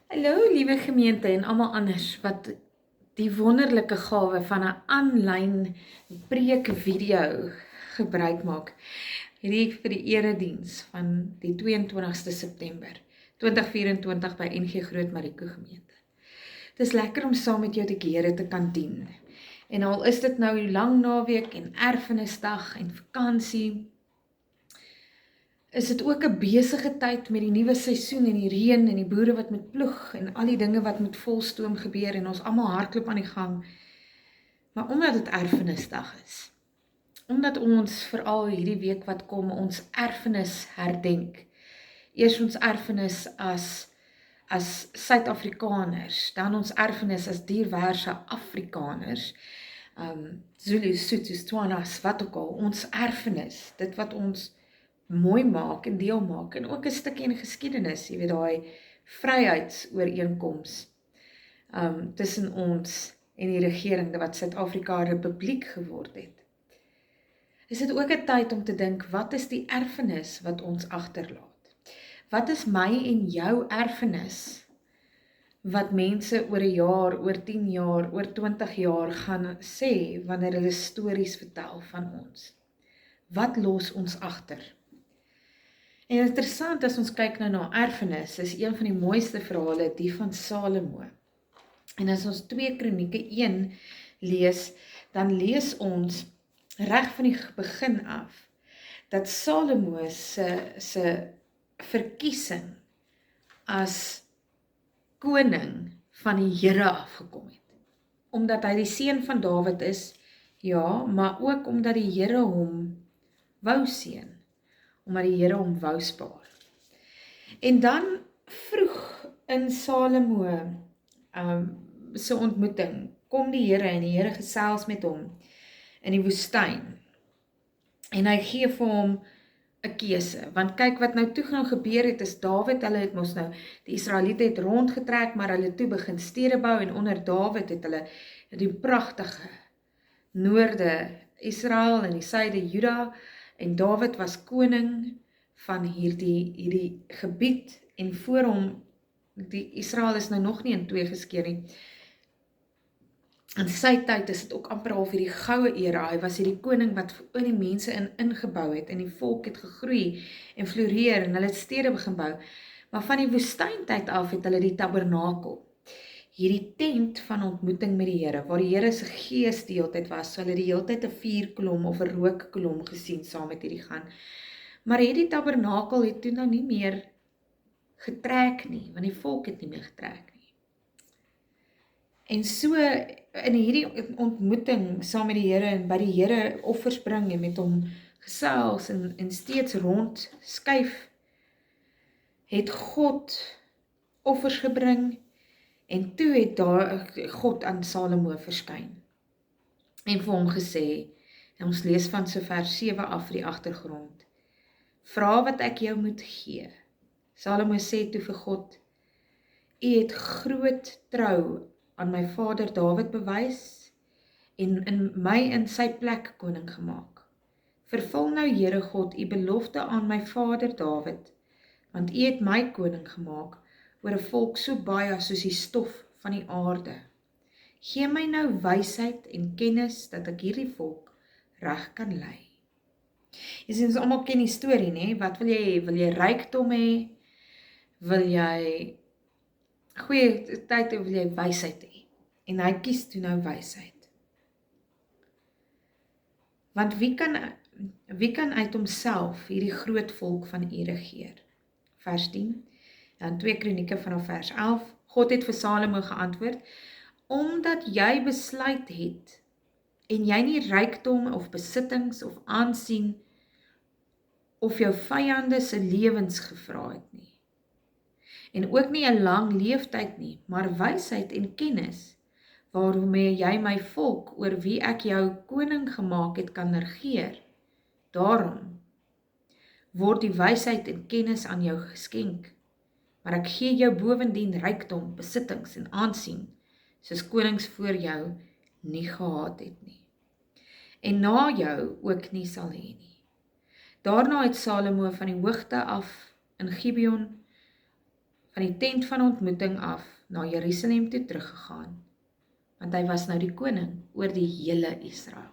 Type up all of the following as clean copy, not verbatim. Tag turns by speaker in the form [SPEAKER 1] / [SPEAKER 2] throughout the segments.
[SPEAKER 1] Hallo liewe gemeente en almal anders wat die wonderlike gawe van 'n aanlyn preekvideo gebruik maak. Hierdie vir die erediens van die 22ste September 2024 by NG Groot Mariko gemeente. Dit is lekker om saam met jou die Here te kan dien. En al is dit nou lang naweek en erfenisdag en vakansie, is dit ook 'n besige tyd met die nuwe seisoen en die reën en die boere wat met ploeg en al die dinge wat met volstoom gebeur en ons almal hardloop aan die gang. Maar omdat dit erfenisdag is, omdat ons veral hierdie week wat kom ons erfenis herdenk. Eers ons erfenis as Suid-Afrikaners, dan ons erfenis as dierverse Afrikaners, Zulu, Sotho, Tswanas, wat ook al, ons erfenis, dit wat ons mooi maak en deel maak, en ook 'n stukkie in geskiedenis, jy weet daai vryheidsooreenkoms tussen ons en die regering wat Suid-Afrika 'n republiek geword het. Is dit ook 'n tyd om te dink, wat is die erfenis wat ons agterlaat? Wat is my en jou erfenis wat mense oor 'n jaar, oor 10 jaar, oor 20 jaar gaan sê wanneer hulle stories vertel van ons? Wat los ons agter? En interessant as ons kyk nou na erfenis, is een van die mooiste verhale die van Salomo. En as ons 2 Kronieke 1 lees, dan lees ons reg van die begin af, dat Salomo se verkiesing as koning van die Here afgekom het. Omdat hy die seun van Dawid is, ja, maar ook omdat die Here hom wou seën. Omdat die Here hom wou spaar. En dan vroeg in Salomo se ontmoeting, kom die Here en die Here gesels met hom in die woestyn. En hy gee vir hom 'n keuse, want kyk wat nou toe gaan gebeur het, is Dawid, hulle het mos nou, die Israeliete het rondgetrek, maar hulle toe begin stede bou, en onder Dawid het hulle die pragtige noorde Israel en die suide Juda, en Dawid was koning van hierdie gebied, en voor hom, die Israel is nou nog nie in 2 geskeur nie. In sy tyd is dit ook amper half hierdie goue era, hy was hierdie koning wat in die mense ingebou het, en die volk het gegroei en floreer, en hulle het stede begin bou. Maar van die woestyntyd af het hulle die tabernakel, hierdie tent van ontmoeting met die Here, waar die Here se gees die hele tyd was, so hulle die hele tyd 'n vuurkolom of 'n rookkolom gesien saam met hierdie gaan. Maar hierdie tabernakel het toe nou nie meer getrek nie, want die volk het nie meer getrek nie. En so in hierdie ontmoeting saam met die Here en by die Here offers bring en met hom gesels en steeds rond skuif, het God offers gebring. En toe het daar God aan Salomo verskyn en vir hom gesê, en ons lees van so vers 7 af vir die agtergrond, vra wat ek jou moet gee. Salomo sê toe vir God, U het groot trou aan my vader Dawid bewys en in my in sy plek koning gemaak. Vervul nou Here God U belofte aan my vader Dawid, want U het my koning gemaak oor 'n volk so baie soos die stof van die aarde. Gee my nou wysheid en kennis dat ek hierdie volk reg kan lei. Jy sien, ons almal ken die storie, né? Wat wil jy hê? Wil jy rykdom hê? Wil jy goeie tyd hê? Wil jy wysheid hê? En hy kies toe nou wysheid. Want wie kan uit homself hierdie groot volk van U regeer? Vers 10. Dan 2 Kronieke vanaf vers 11, God het vir Salomo geantwoord, omdat jy besluit het, en jy nie rykdom of besittings of aansien, of jou vyande se lewens gevra het nie, en ook nie 'n lang leeftyd nie, maar wysheid en kennis, waarmee jy my volk, oor wie ek jou koning gemaak het, kan regeer. Daarom word die wysheid en kennis aan jou geskenk, maar ek gee jou bovendien rykdom, besittings en aansien, soos konings voor jou nie gehad het nie, en na jou ook nie sal hê nie. Daarna het Salomo van die hoogte af in Gibeon van die tent van ontmoeting af na Jerusalem toe teruggegaan, want hy was nou die koning oor die hele Israel.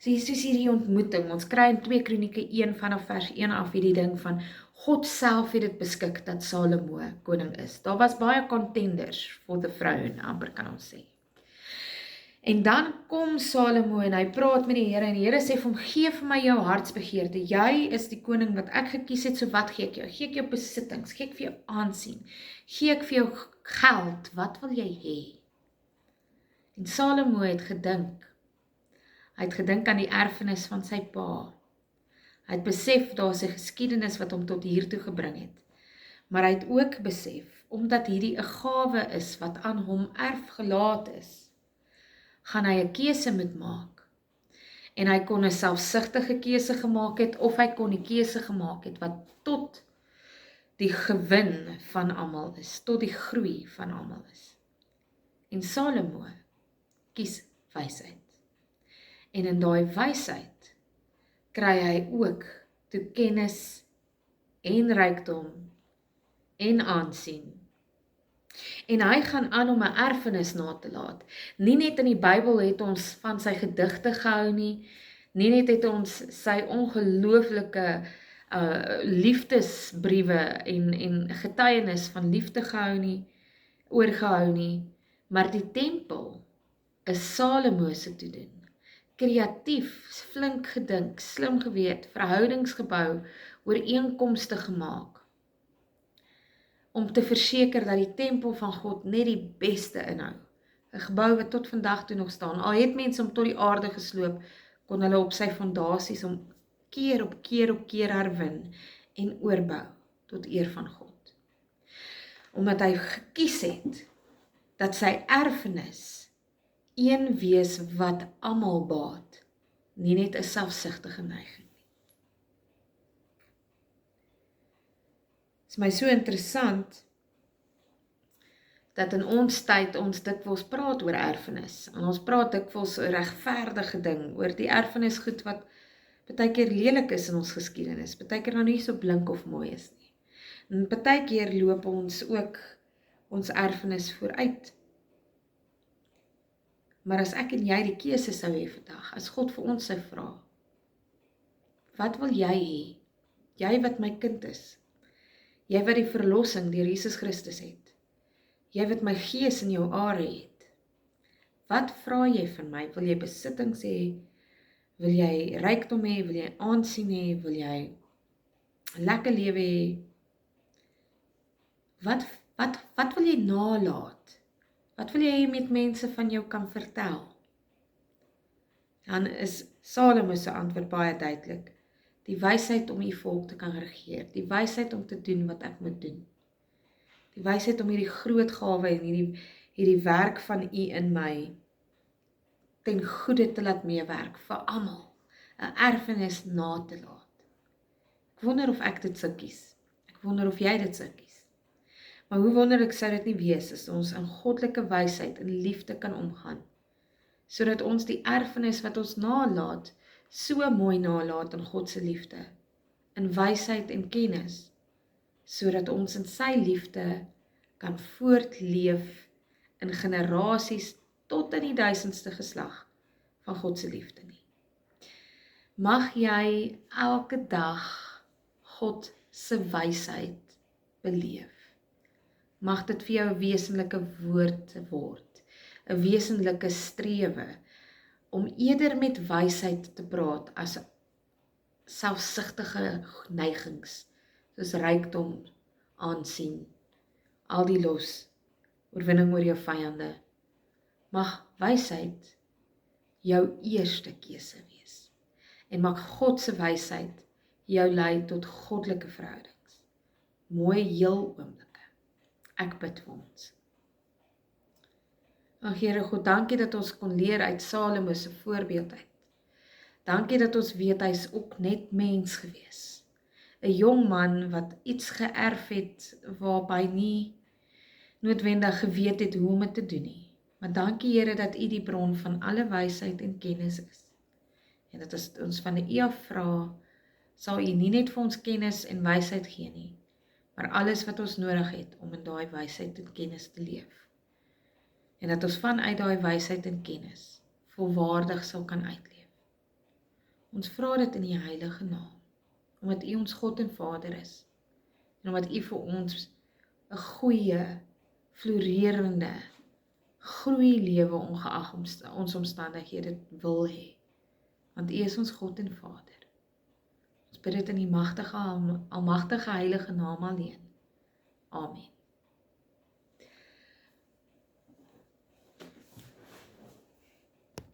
[SPEAKER 1] So hier is hierdie ontmoeting, ons kry in 2 Kronieke 1 vanaf vers 1 af hierdie ding van God self het dit beskik dat Salomo koning is. Daar was baie contenders for the throne, amper kan ons sê. En dan kom Salomo en hy praat met die Here en die Here sê vir hom, gee vir my jou hartsbegeerte, jy is die koning wat ek gekies het, so wat gee ek jou? Gee ek jou besittings, gee ek vir jou aansien, gee ek vir jou geld, wat wil jy hê? En Salomo het gedink, hy het gedink aan die erfenis van sy pa. Hy het besef, daar is 'n geskiedenis wat hom tot hiertoe gebring het. Maar hy het ook besef, omdat hierdie 'n gawe is wat aan hom erfgelaat is, gaan hy 'n keuse moet maak. En hy kon 'n selfsugtige keuse gemaak het, of hy kon die keuse gemaak het wat tot die gewin van almal is, tot die groei van almal is. En Salomo kies wysheid. En in daai wysheid kry hy ook toe kennis en rykdom en aansien. En hy gaan aan om 'n erfenis na te laat. Nie net in die Bybel het ons van sy gedigte gehou nie net het ons sy ongelooflike liefdesbriewe en getuienis van liefde oorgehou nie, maar die tempel is Salomo se toedoen. Kreatief, flink gedink, slim geweet, verhoudings gebou, ooreenkomste gemaak, om te verseker dat die tempel van God net die beste inhou. 'n Gebou wat tot vandag toe nog staan. Al het mense hom tot die aarde gesloop, kon hulle op sy fondasies om keer op keer herwin en oorbou tot eer van God. Omdat hy gekies het dat sy erfenis een wees wat almal baat, nie net 'n selfsugtige neiging nie. Dit is my so interessant dat in ons tyd ons dikwels praat oor erfenis. En ons praat dikwels oor regverdige ding, oor die erfenisgoed wat baie keer lelik is in ons geskiedenis, baie keer nou nie so blink of mooi is nie. En baie keer loop ons ook ons erfenis vooruit. Maar as ek en jy die keuse sou hê vandag, as God vir ons sou vra, wat wil jy hê? Jy wat my kind is, jy wat die verlossing deur Jesus Christus het, jy wat my gees in jou are het, wat vra jy van my? Wil jy besittings hê? Wil jy rykdom hê? Wil jy aansien hê? Wil jy lekker lewe hê? Wat wil jy nalaat? Wat wil jy met mense van jou kan vertel? Dan is Salomo se antwoord baie duidelik. Die wysheid om u volk te kan regeer. Die wysheid om te doen wat ek moet doen. Die wysheid om hierdie groot gawe en hierdie werk van u in my ten goeie te laat meewerk vir almal. 'n Erfenis na te laat. Ek wonder of ek dit sou kies. Ek wonder of jy dit sou kies. Maar hoe wonderlik sou dit nie wees as ons in goddelike wysheid en liefde kan omgaan, sodat ons die erfenis wat ons nalaat, so mooi nalaat in God se liefde, in wysheid en kennis, sodat ons in sy liefde kan voortleef in generasies tot in die 1000ste geslag van God se liefde nie. Mag jy elke dag God se wysheid beleef. Mag dit vir jou 'n wesenlike woord word, 'n wesenlike strewe, om eerder met wysheid te praat as selfsugtige neigings, soos rykdom, aansien, al die los, oorwinning oor jou vyande. Mag wysheid jou eerste keuse wees, en mag God se wysheid jou lei tot goddelike verhoudings. Mooi heel oomblikke. Ek bid vir ons. Here God, dankie dat ons kon leer uit Salomo se voorbeeld uit. Dankie dat ons weet hy is ook net mens gewees. 'n Jong man wat iets geërf het waarby nie noodwendig geweet het hoe om dit te doen nie. Maar dankie Here dat U die bron van alle wysheid en kennis is. En dat ons van U af vra, sal U nie net vir ons kennis en wysheid gee nie, maar alles wat ons nodig het om in daai wysheid en kennis te leef. En dat ons vanuit daai wysheid en kennis volwaardig sal kan uitleef. Ons vra dit in die heilige naam, omdat U ons God en Vader is, en omdat U vir ons 'n goeie, floreerende, groei lewe ongeag ons omstandighede wil hê, want U is ons God en Vader. Ons bid dit in die almagtige heilige naam alleen. Amen.